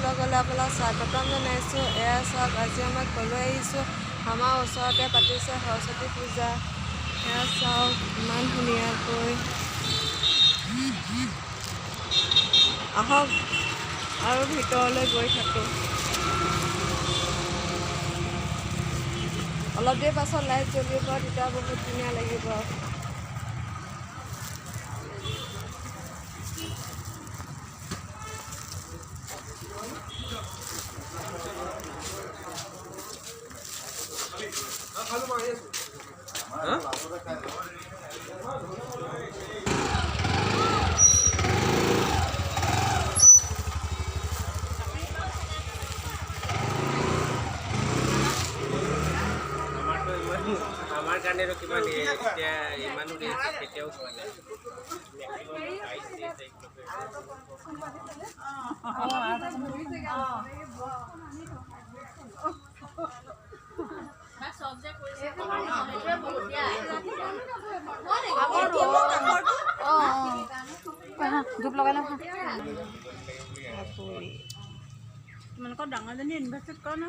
ব্লগলৈ আপোনাক স্বাগতম জনাইছোঁ। এয়া চাওক, আজি মই ক'লৈ আহিছোঁ। আমাৰ ওচৰতে পাতিছে সৰস্বতী পূজা। এয়া চাওক ইমান ধুনীয়াকৈ। আহক আৰু ভিতৰলৈ গৈ থাকোঁ। অলপ দেৰি পাছত লাইট জ্বলিব, তেতিয়া বহুত ধুনীয়া লাগিব। আমাৰ কাৰণে কিমান এতিয়া ইমানো কেতিয়াও পোৱা নাই। ধূপ লগাই লওঁ। তোমালোকৰ ডাঙৰজনী ইনভেষ্ট কৰা না।